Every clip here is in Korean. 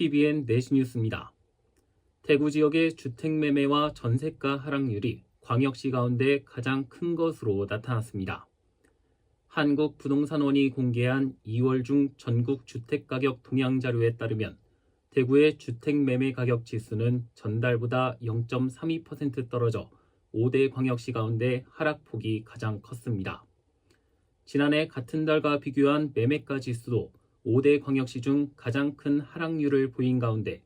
TVN 내시뉴스입니다. 대구 지역의 주택 매매와 전세가 하락률이 광역시 가운데 가장 큰 것으로 나타났습니다. 한국부동산원이 공개한 2월 중 전국 주택가격 동향 자료에 따르면 대구의 주택 매매 가격 지수는 전달보다 0.32% 떨어져 5대 광역시 가운데 하락폭이 가장 컸습니다. 지난해 같은 달과 비교한 매매가 지수도 5대 광역시 중 가장 큰 하락률을 보인 가운데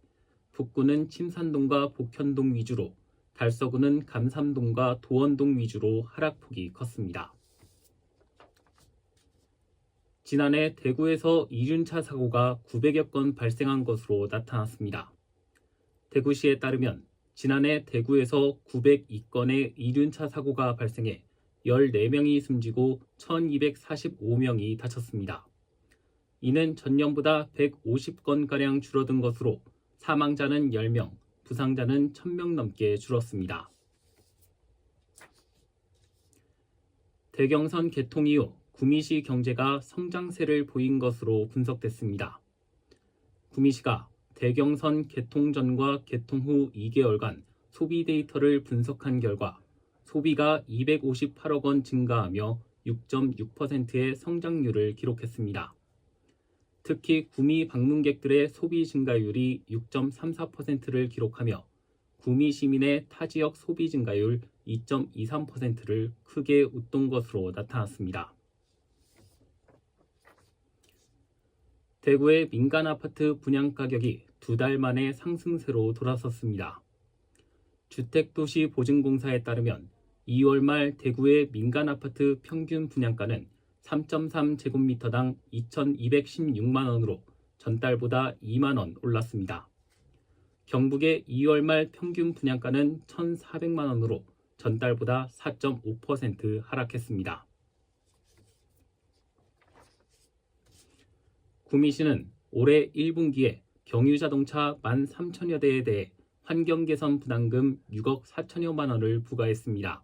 북구는 침산동과 복현동 위주로, 달서구는 감삼동과 도원동 위주로 하락폭이 컸습니다. 지난해 대구에서 이륜차 사고가 900여 건 발생한 것으로 나타났습니다. 대구시에 따르면 지난해 대구에서 902건의 이륜차 사고가 발생해 14명이 숨지고 1245명이 다쳤습니다. 이는 전년보다 150건가량 줄어든 것으로 사망자는 10명, 부상자는 1000명 넘게 줄었습니다. 대경선 개통 이후 구미시 경제가 성장세를 보인 것으로 분석됐습니다. 구미시가 대경선 개통 전과 개통 후 2개월간 소비 데이터를 분석한 결과 소비가 258억 원 증가하며 6.6%의 성장률을 기록했습니다. 특히 구미 방문객들의 소비 증가율이 6.34%를 기록하며 구미 시민의 타지역 소비 증가율 2.23%를 크게 웃돈 것으로 나타났습니다. 대구의 민간 아파트 분양 가격이 2달 만에 상승세로 돌아섰습니다. 주택도시보증공사에 따르면 2월 말 대구의 민간 아파트 평균 분양가는 3.3제곱미터당 2,216만 원으로 전달보다 2만 원 올랐습니다. 경북의 2월 말 평균 분양가는 1,400만 원으로 전달보다 4.5% 하락했습니다. 구미시는 올해 1분기에 경유자동차 13,000여 대에 대해 환경개선 부담금 6억 4천여만 원을 부과했습니다.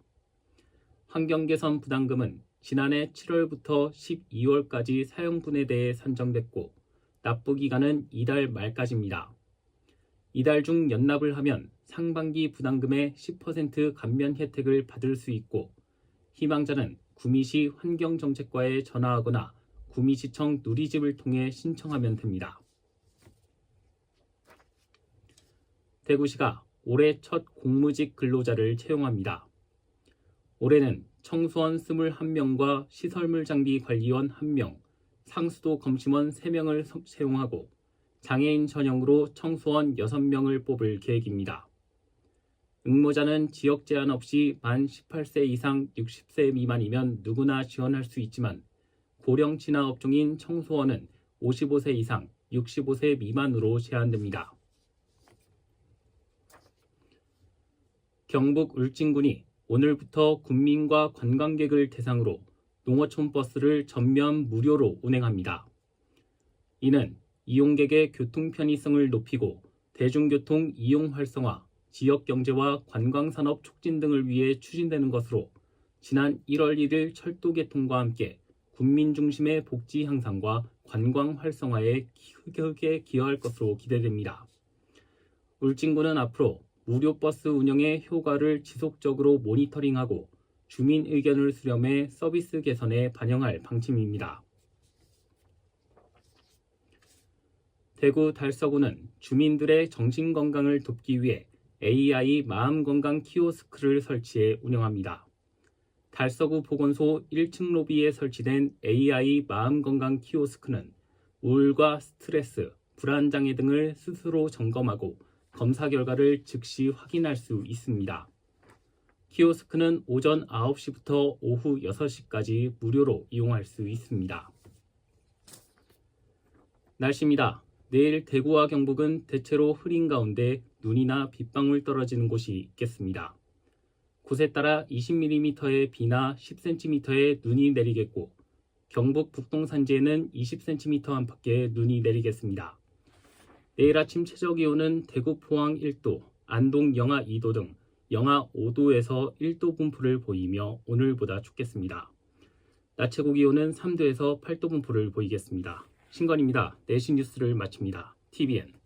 환경개선 부담금은 지난해 7월부터 12월까지 사용분에 대해 산정됐고 납부기간은 이달 말까지입니다. 이달 중 연납을 하면 상반기 부담금의 10% 감면 혜택을 받을 수 있고 희망자는 구미시 환경정책과에 전화하거나 구미시청 누리집을 통해 신청하면 됩니다. 대구시가 올해 첫 공무직 근로자를 채용합니다. 올해는 청소원 21명과 시설물 장비 관리원 1명, 상수도 검침원 3명을 채용하고 장애인 전형으로 청소원 6명을 뽑을 계획입니다. 응모자는 지역 제한 없이 만 18세 이상 60세 미만이면 누구나 지원할 수 있지만 고령 친화 업종인 청소원은 55세 이상 65세 미만으로 제한됩니다. 경북 울진군이 오늘부터 군민과 관광객을 대상으로 농어촌 버스를 전면 무료로 운행합니다. 이는 이용객의 교통 편의성을 높이고 대중교통 이용 활성화, 지역경제와 관광산업 촉진 등을 위해 추진되는 것으로 지난 1월 1일 철도 개통과 함께 국민 중심의 복지 향상과 관광 활성화에 크게 기여할 것으로 기대됩니다. 울진군은 앞으로 무료 버스 운영의 효과를 지속적으로 모니터링하고 주민 의견을 수렴해 서비스 개선에 반영할 방침입니다. 대구 달서구는 주민들의 정신건강을 돕기 위해 AI 마음건강 키오스크를 설치해 운영합니다. 달서구 보건소 1층 로비에 설치된 AI 마음건강 키오스크는 우울과 스트레스, 불안장애 등을 스스로 점검하고 검사 결과를 즉시 확인할 수 있습니다. 키오스크는 오전 9시부터 오후 6시까지 무료로 이용할 수 있습니다. 날씨입니다. 내일 대구와 경북은 대체로 흐린 가운데 눈이나 빗방울 떨어지는 곳이 있겠습니다. 곳에 따라 20mm의 비나 10cm의 눈이 내리겠고 경북 북동 산지에는 20cm 안팎의 눈이 내리겠습니다. 내일 아침 최저기온은 대구 포항 1도, 안동 영하 2도 등 영하 5도에서 1도 분포를 보이며 오늘보다 춥겠습니다. 낮 최고 기온은 3도에서 8도 분포를 보이겠습니다. 신건입니다. 내신 뉴스를 마칩니다. TVN